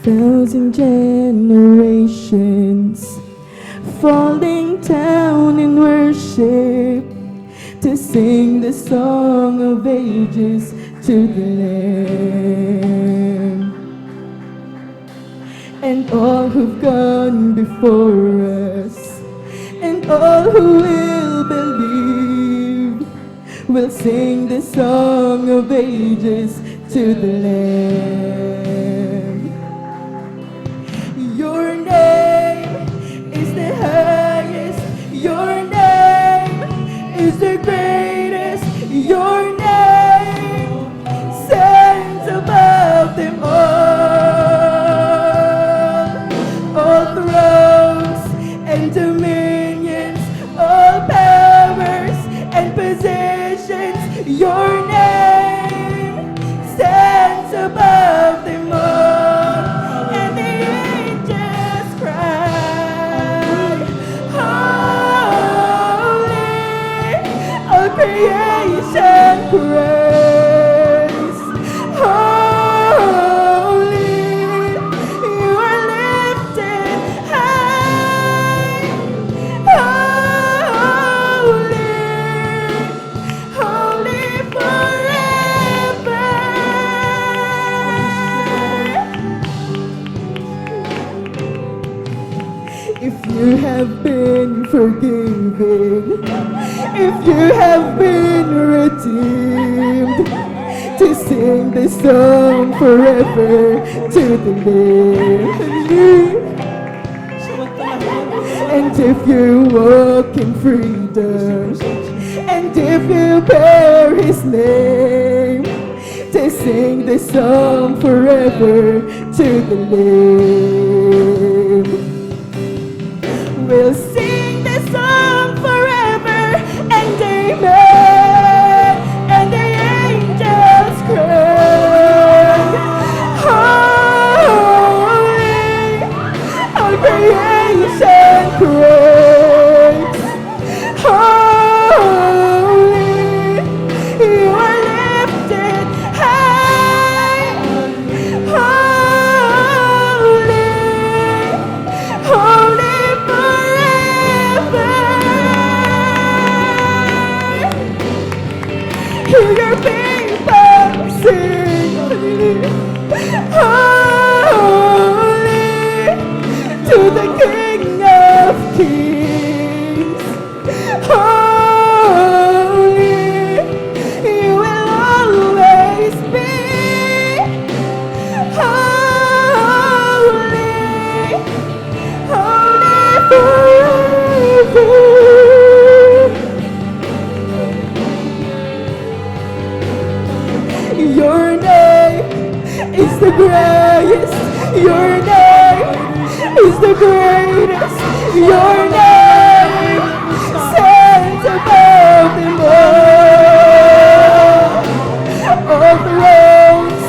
1,000 generations falling down in worship to sing the song of ages to the Lamb. And all who've gone before us, and all who will believe, will sing the song of ages to the Lamb. Your name is the highest, your name is the greatest, your name stands above them all thrones and dominions, all powers and positions, your name stands above them all. And the angels cry, holy, all creation praise, holy, you are lifted high, holy, holy forever. If you have been forgiven, if you have been redeemed, to sing this song forever to the Lamb. And if you walk in freedom, and if you bear His name, to sing this song forever to the Lamb. We'll sing this song forever and amen, and the angels cry, holy, all creation praise, holy, you are lifted high, holy, holy forever. Hear your people sing, holy, to the King of Kings, holy, you will always be, holy, holy forever. Your name is the greatest, your name is the greatest, your name stands above them all thrones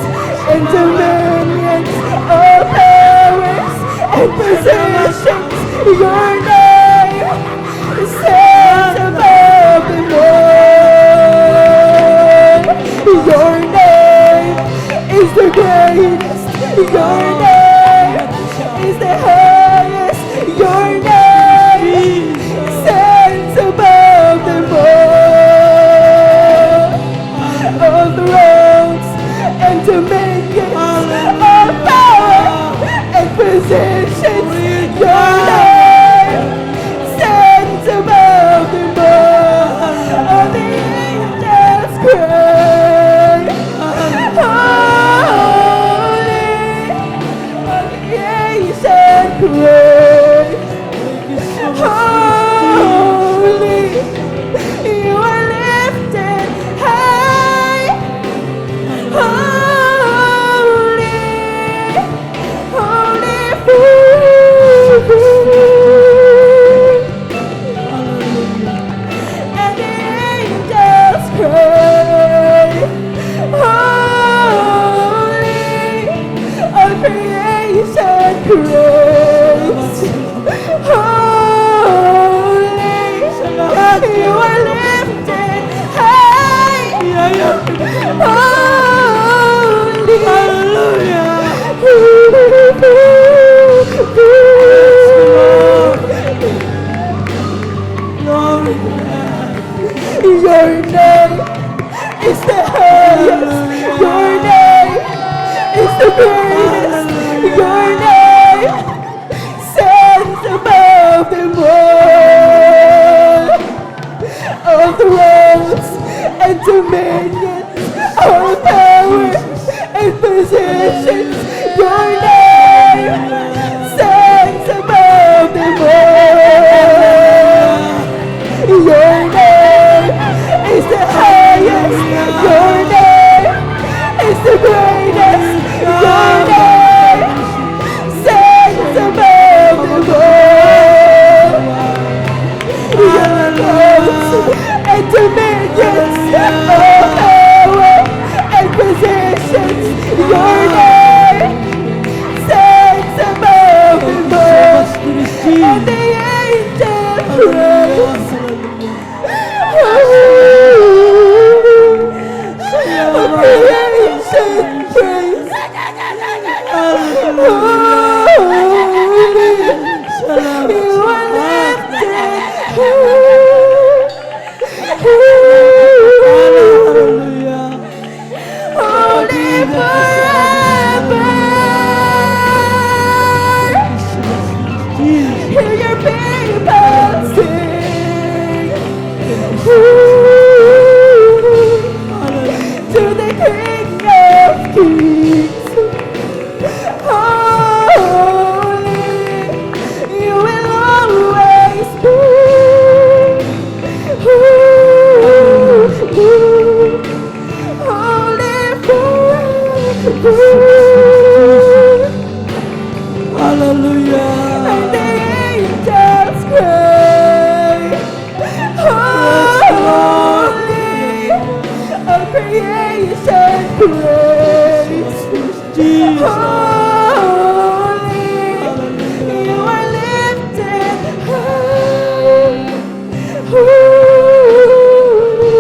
and dominions, all powers and positions, your name stands above them all. Your name is the greatest, your name is the highest, your name stands above them all thrones and dominions, all power and positions, your name stands above them all the angels cry, holy, all creation praise, holy, you are lifted high, holy, holy forever. And the angels cry, holy, all creation praise, holy, you are lifted high, holy, hallelujah. Hallelujah. And the angels cry, holy, all creation praise, Jesus. holy, you are lifted high, holy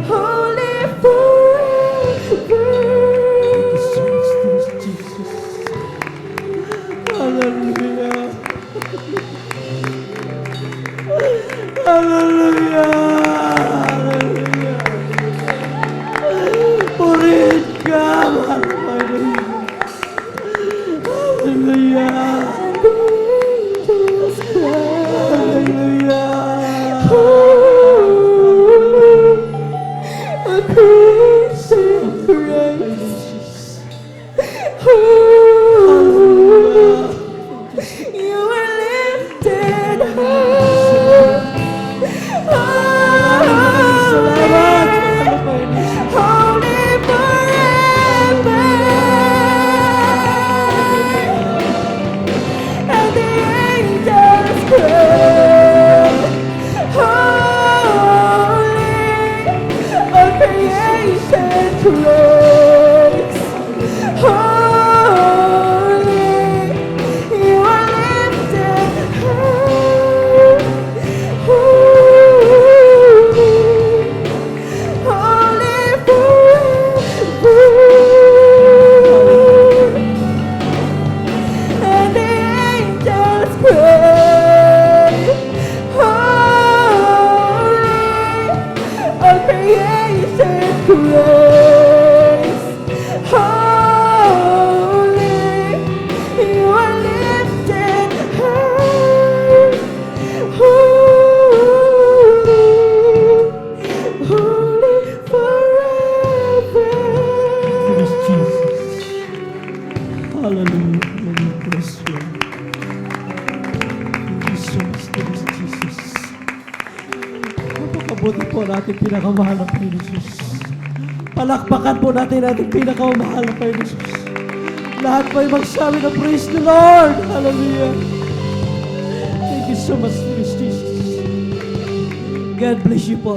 forever. Jesus. Hallelujah. Hallelujah. Hallelujah. Purihin ka, mahal na Hallelujah. And the angels cry, Hallelujah. holy, all creation praise, holy, you are lifted high, Salamat. holy forever. And the angels cry, holy, all creation praise, holy, you are lifted high, holy forever. And the angels cry, holy, all creation praise, holy, you are lifted high, holy forever. Praise Jesus. Hallelujah. Bless you. Thank you so much, praise Jesus. Napakabuti po natin pinakamahal na Panginoon Jesus. Palakpakan po natin natin pinakamahal na Panginoon Jesus. Lahat po ay magsabi na praise the Lord. Hallelujah. Thank you so much, praise Jesus. God bless you po.